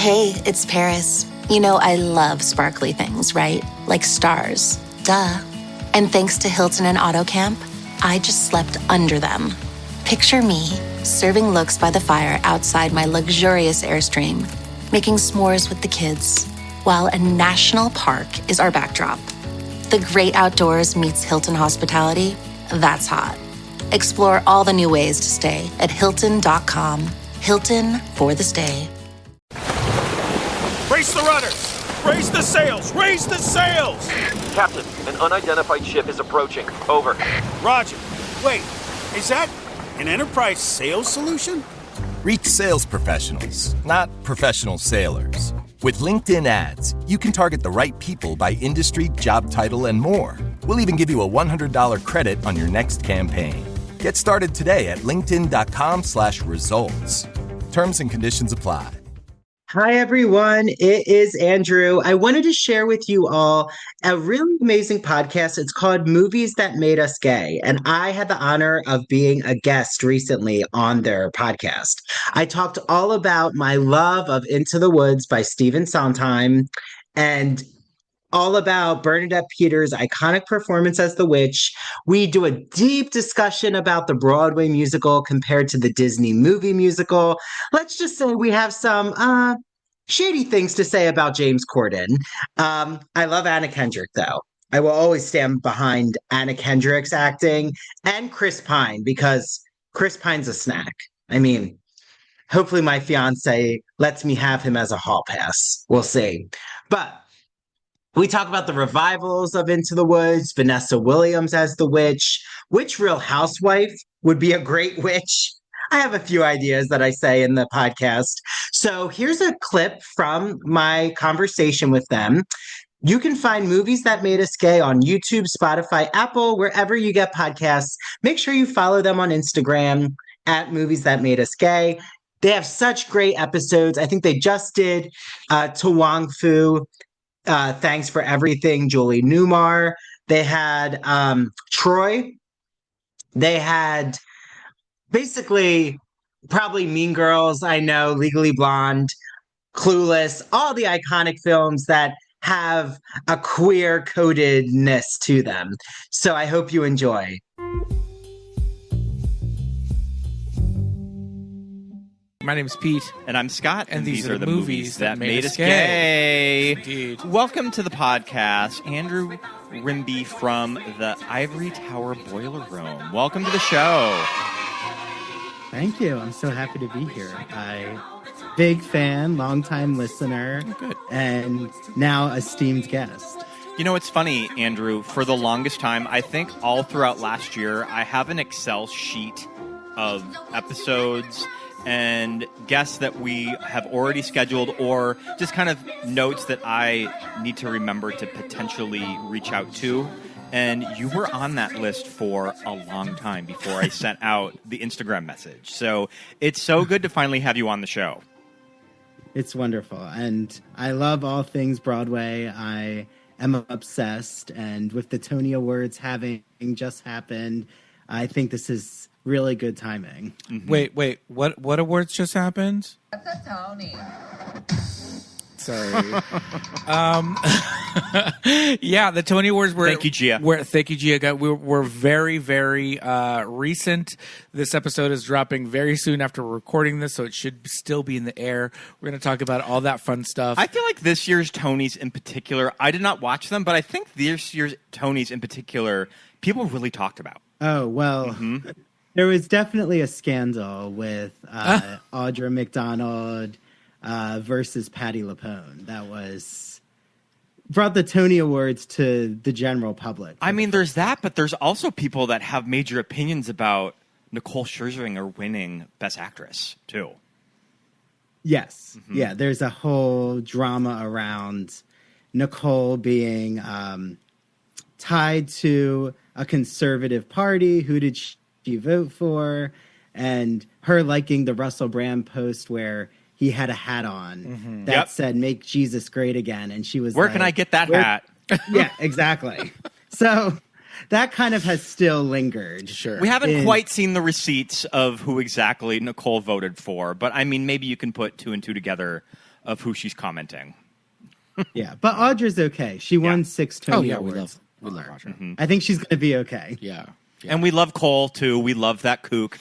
Hey, it's Paris. You know, I love sparkly things, right? Like stars. Duh. And thanks to Hilton and AutoCamp, I just slept under them. Picture me, serving looks by the fire outside my luxurious Airstream, making s'mores with the kids, while a national park is our backdrop. The great outdoors meets Hilton hospitality. That's hot. Explore all the new ways to stay at Hilton.com. Hilton for the stay. Raise the rudders! Raise the sails! Raise the sails! Captain, an unidentified ship is approaching. Over. Roger. Wait, is that an enterprise sales solution? Reach sales professionals, not professional sailors. With LinkedIn ads, you can target the right people by industry, job title, and more. We'll even give you a $100 credit on your next campaign. Get started today at linkedin.com/results. Terms and conditions apply. Hi, everyone. It is Andrew. I wanted to share with you all a really amazing podcast. It's called Movies That Made Us Gay. And I had the honor of being a guest recently on their podcast. I talked all about my love of Into the Woods by Stephen Sondheim and all about Bernadette Peters' iconic performance as the witch. We do a deep discussion about the Broadway musical compared to the Disney movie musical. Let's just say we have some shady things to say about James Corden. I love Anna Kendrick, though. I will always stand behind Anna Kendrick's acting and Chris Pine, because Chris Pine's a snack. I mean, hopefully my fiance lets me have him as a hall pass. We'll see. But we talk about the revivals of Into the Woods, Vanessa Williams as the witch, which Real Housewife would be a great witch. I have a few ideas that I say in the podcast. So here's a clip from my conversation with them. You can find Movies That Made Us Gay on YouTube, Spotify, Apple, wherever you get podcasts. Make sure you follow them on Instagram at Movies That Made Us Gay. They have such great episodes. I think they just did To Wong Fu. Thanks for Everything, Julie Newmar. They had Troy. They had basically probably Mean Girls, I know, Legally Blonde, Clueless, all the iconic films that have a queer codedness to them. So I hope you enjoy. My name's Pete. And I'm Scott. And these are the movies that made us gay. Indeed. Welcome to the podcast, Andrew Rimby from the Ivory Tower Boiler Room. Welcome to the show. Thank you. I'm so happy to be here. Big fan, longtime listener, and now esteemed guest. You know, it's funny, Andrew. For the longest time, I think all throughout last year, I have an Excel sheet of episodes and guests that we have already scheduled, or just kind of notes that I need to remember to potentially reach out to. And you were on that list for a long time before I sent out the Instagram message. So it's so good to finally have you on the show. It's wonderful. And I love all things Broadway. I am obsessed. And with the Tony Awards having just happened, I think this is really good timing. Mm-hmm. Wait. What awards just happened? What's a Tony? Sorry. Yeah, the Tony Awards were... Thank you, Gia. Thank you, Gia. We're very, very recent. This episode is dropping very soon after we're recording this, so it should still be in the air. We're going to talk about all that fun stuff. I feel like this year's Tonys in particular, I did not watch them, but I think this year's Tonys in particular, people really talked about. Oh, well... Mm-hmm. There was definitely a scandal with Audra McDonald versus Patti LuPone. That brought the Tony Awards to the general public. I mean, there's that, but there's also people that have major opinions about Nicole Scherzinger winning Best Actress, too. Yes. Mm-hmm. Yeah, there's a whole drama around Nicole being tied to a conservative party. Who did she vote for? And her liking the Russell Brand post where he had a hat on that said "Make Jesus Great Again," and she was where like, can I get that hat? Yeah, exactly. So that kind of has still lingered. Sure. We haven't quite seen the receipts of who exactly Nicole voted for, but I mean, maybe you can put two and two together of who she's commenting. Yeah, but Audra's okay. She won 6 Tony Awards. We love Audra. Mm-hmm. I think she's going to be okay. Yeah. And we love Cole, too. We love that kook.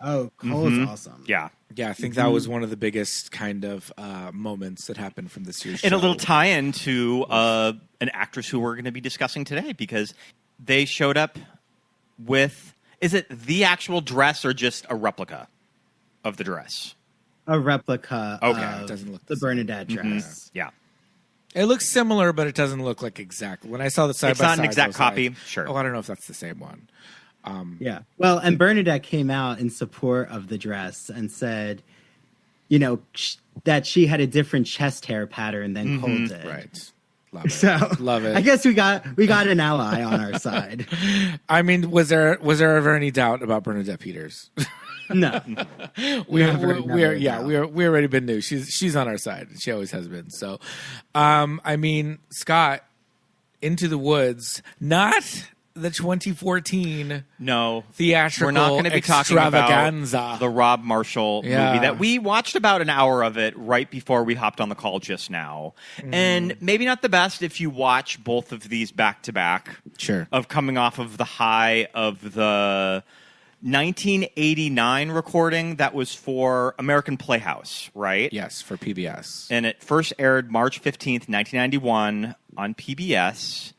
Oh, Cole's awesome. Yeah. Yeah, I think that was one of the biggest kind of moments that happened from this year's show. And a little tie-in to an actress who we're going to be discussing today, because they showed up with, is it the actual dress or just a replica of the dress? A replica It doesn't look the Bernadette dress. Yeah. It looks similar, but it doesn't look like exactly. When I saw the side It's by not side, an exact I was copy. like, Sure. Oh, I don't know if that's the same one. Yeah. Well, and Bernadette came out in support of the dress and said, you know, that she had a different chest hair pattern than Cole did. Right. Love it. So Love it. I guess we got an ally on our side. I mean, was there ever any doubt about Bernadette Peters? No. we already been new. She's on our side. She always has been. So, I mean, Scott, Into the Woods, not the 2014 theatrical we're not going to be talking extravaganza. about the Rob Marshall movie that we watched about an hour of it right before we hopped on the call just now. And maybe not the best if you watch both of these back to back. Sure. Of coming off of the high of the 1989 recording that was for American Playhouse, right? Yes, for PBS. And it first aired March 15th, 1991 on PBS.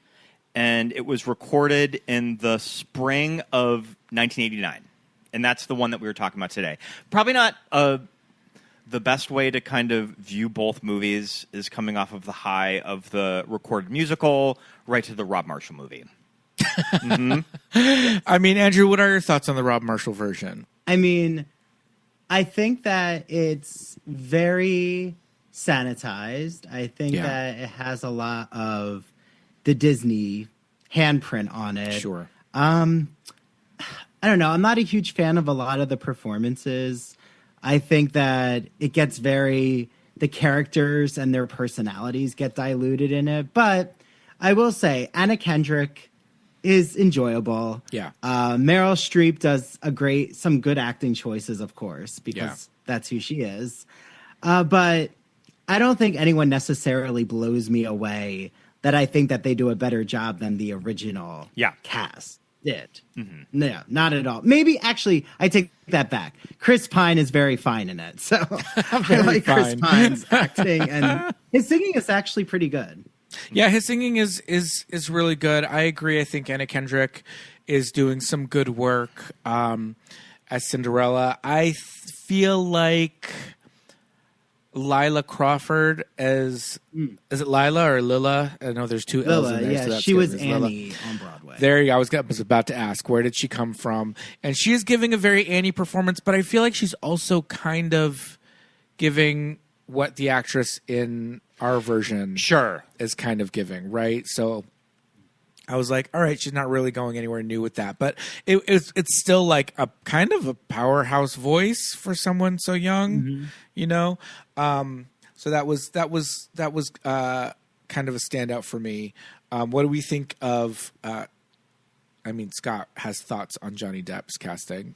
And it was recorded in the spring of 1989. And that's the one that we were talking about today. Probably not the best way to kind of view both movies is coming off of the high of the recorded musical right to the Rob Marshall movie. I mean, Andrew, what are your thoughts on the Rob Marshall version? I mean, I think that it's very sanitized. I think that it has a lot of the Disney handprint on it. Sure. I don't know. I'm not a huge fan of a lot of the performances. I think that it gets the characters and their personalities get diluted in it. But I will say, Anna Kendrick is enjoyable. Yeah. Meryl Streep does some good acting choices, of course, because that's who she is. But I don't think anyone necessarily blows me away that I think that they do a better job than the original cast did. No, not at all. Maybe, actually, I take that back. Chris Pine is very fine in it. So I like Chris Pine's acting, and his singing is actually pretty good. Yeah, his singing is really good. I agree. I think Anna Kendrick is doing some good work as Cinderella. I feel like Lila Crawford is it Lila or Lila? I know there's two L's in there. Yeah, so that's she good. was It's Annie Lila. on Broadway. There you go. I was about to ask, where did she come from? And she is giving a very Annie performance, but I feel like she's also kind of giving what the actress in our version is kind of giving, right? So I was like, all right, she's not really going anywhere new with that, but it's still like a kind of a powerhouse voice for someone so young, you know. So that was kind of a standout for me. What do we think of? I mean, Scott has thoughts on Johnny Depp's casting.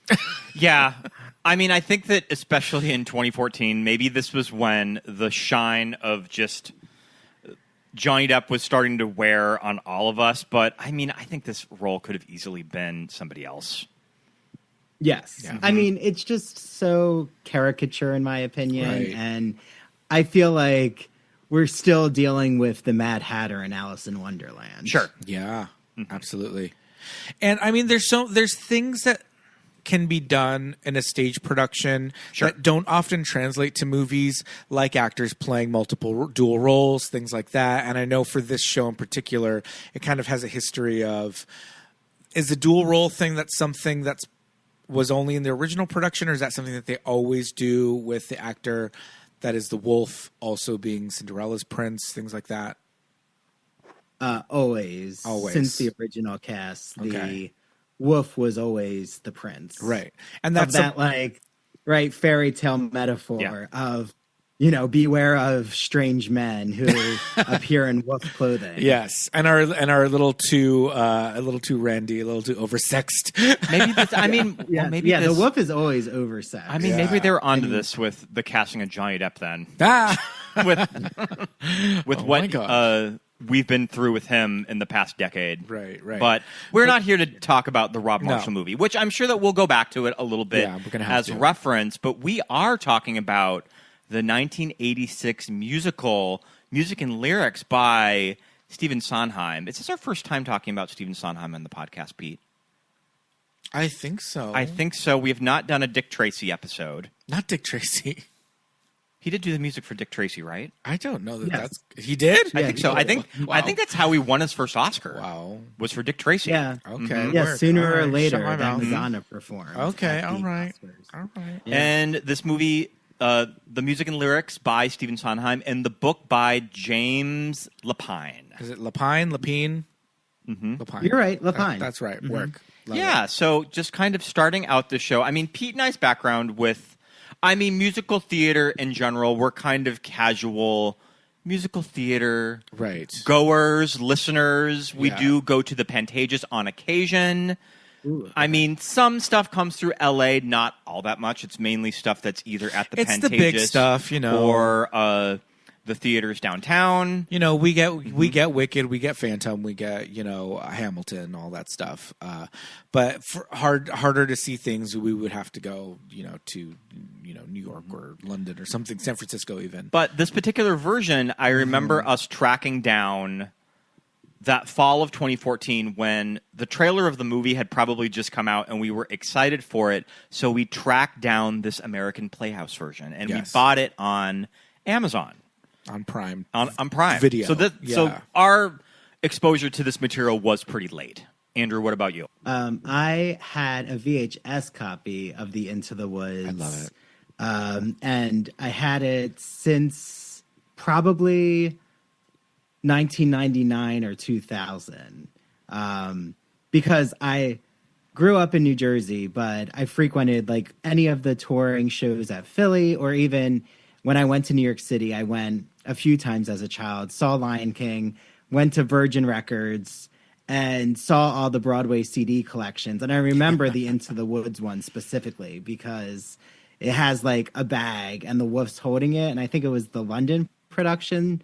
Yeah. I mean, I think that especially in 2014, maybe this was when the shine of just Johnny Depp was starting to wear on all of us. But, I mean, I think this role could have easily been somebody else. Yes. Yeah. I mean, it's just so caricature, in my opinion. Right. And I feel like we're still dealing with the Mad Hatter and Alice in Wonderland. Sure. Yeah, absolutely. And I mean, there's things that can be done in a stage production that don't often translate to movies, like actors playing multiple dual roles, things like that. And I know for this show in particular, it kind of has a history of, is the dual role thing that's something that's was only in the original production, or is that something that they always do with the actor that is the wolf also being Cinderella's prince, things like that? Always. Since the original cast, the wolf was always the prince. Right. And that's that fairy tale metaphor of beware of strange men who appear in wolf clothing. Yes, and are a little too randy, a little too oversexed. Maybe that's, the wolf is always oversexed. I mean, maybe they're onto this with the casting of Johnny Depp then. with what we've been through with him in the past decade. Right. But we're not here to talk about the Rob Marshall movie, which I'm sure that we'll go back to it a little bit as reference, but we are talking about the 1986 musical Music and Lyrics by Stephen Sondheim. Is this our first time talking about Stephen Sondheim on the podcast, Pete? I think so. We have not done a Dick Tracy episode. Not Dick Tracy. He did do the music for Dick Tracy, right? I don't know that that's... He did? I think so. I think that's how he won his first Oscar. Wow. Was for Dick Tracy. Yeah. Okay. Yeah, sooner or later, that Madonna performed. Okay, all right. Yeah. And this movie... the music and lyrics by Stephen Sondheim, and the book by James Lapine. Is it Lapine? Mm-hmm. Lapine. You're right, Lapine. That's right. Mm-hmm. Work. Love it. So just kind of starting out the show. I mean, Pete and I's background with, musical theater in general, we're kind of casual musical theater goers, listeners. We do go to the Pantages on occasion. Ooh. I mean, some stuff comes through L.A., not all that much. It's mainly stuff that's either at the Pantages. It's the big stuff, or the theaters downtown. We get Wicked, we get Phantom, we get, Hamilton, all that stuff. But for harder to see things, we would have to go, to, New York or London or something, San Francisco even. But this particular version, I remember us tracking down that fall of 2014 when the trailer of the movie had probably just come out and we were excited for it. So we tracked down this American Playhouse version and we bought it on Amazon. On Prime. On Prime. Video. So our exposure to this material was pretty late. Andrew, what about you? I had a VHS copy of the Into the Woods. I love it. And I had it since probably 1999 or 2000, because I grew up in New Jersey, but I frequented like any of the touring shows at Philly, or even when I went to New York City, I went a few times as a child, saw Lion King, went to Virgin Records, and saw all the Broadway CD collections. And I remember the Into the Woods one specifically because it has like a bag and the wolf's holding it. And I think it was the London production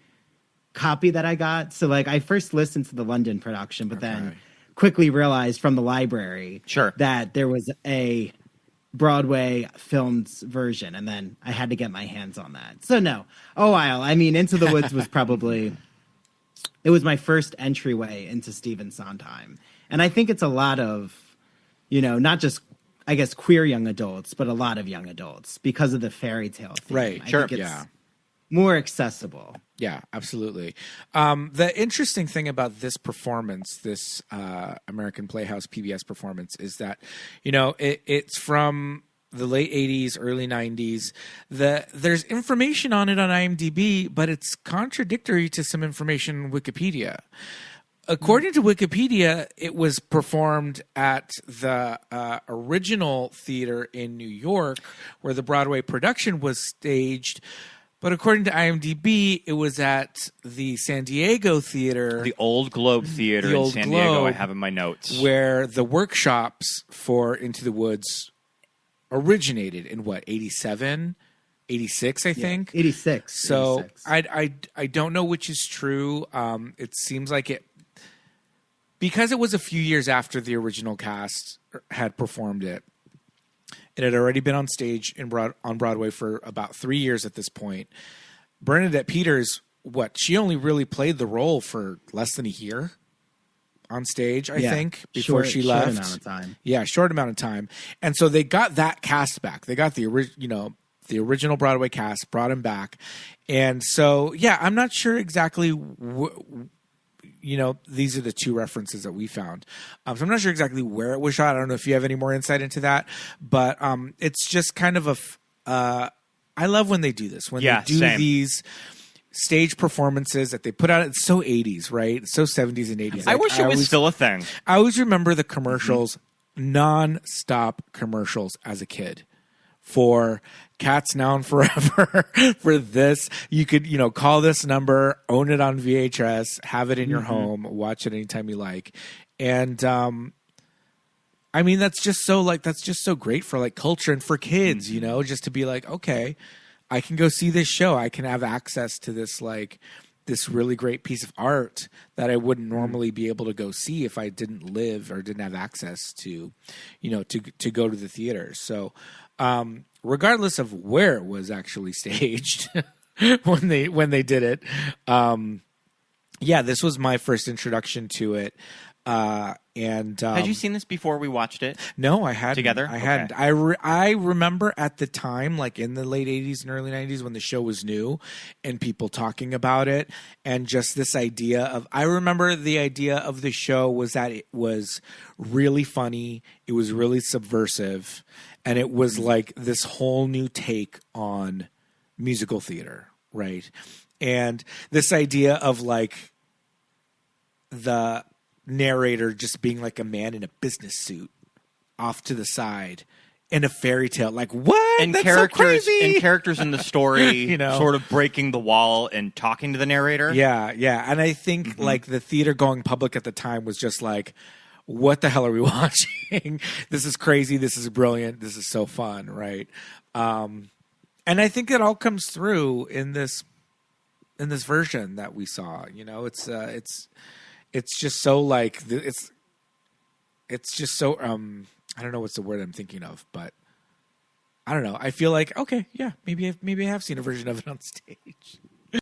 copy that I got. So like I first listened to the London production, but then quickly realized from the library that there was a Broadway filmed version, and then I had to get my hands on that. So no, Into the Woods was probably, it was my first entryway into Stephen Sondheim. And I think it's a lot of, not just, I guess, queer young adults, but a lot of young adults because of the fairy tale theme. Right, I think it's more accessible. Yeah, absolutely. The interesting thing about this performance, this American Playhouse PBS performance, is that, it's from the late 80s, early 90s. There's information on it on IMDb, but it's contradictory to some information in Wikipedia. According to Wikipedia, it was performed at the original theater in New York, where the Broadway production was staged. But according to IMDb, it was at the San Diego Theater. The Old Globe Theater in San Diego, I have in my notes. Where the workshops for Into the Woods originated in, 87? 86, I think? 86. So 86. I don't know which is true. It seems like it... Because it was a few years after the original cast had performed it, it had already been on stage on Broadway for about 3 years at this point. Bernadette Peters, she only really played the role for less than a year on stage, I think, before she left. Short amount of time. Yeah, short amount of time. And so they got that cast back. They got the original Broadway cast, brought him back. And so, I'm not sure exactly these are the two references that we found. So I'm not sure exactly where it was shot. I don't know if you have any more insight into that, but it's just kind of I love when they do this, when they do these stage performances that they put out. It's so 80s, right? It's so 70s and 80s. I wish it was still a thing. I always remember the commercials, non-stop commercials as a kid, for Cats Now and Forever for this. You could, call this number, own it on VHS, have it in your home, watch it anytime you like. And I mean, that's just so great for like culture and for kids, just to be like, okay, I can go see this show. I can have access to this, like, this really great piece of art that I wouldn't normally be able to go see if I didn't live or didn't have access to, to go to the theater. So, regardless of where it was actually staged when they did it, this was my first introduction to it. Had you seen this before we watched it? No, I hadn't. Together? I hadn't. I remember at the time, like in the late 80s and early 90s when the show was new and people talking about it, and just this idea of, I remember the idea of the show was that it was really funny, it was really subversive, and it was like this whole new take on musical theater, right? And this idea of like the narrator just being like a man in a business suit off to the side in a fairy tale, like, what? And That's characters so crazy. and characters in the story sort of breaking the wall and talking to the narrator. Yeah. And I think like the theater going public at the time was just like, what the hell are we watching? This is crazy, this is brilliant, this is so fun, right? And I think it all comes through in this version that we saw. It's just so like it's just so I don't know what's the word I'm thinking of, but I don't know. I feel like, okay, yeah, maybe I have seen a version of it on stage.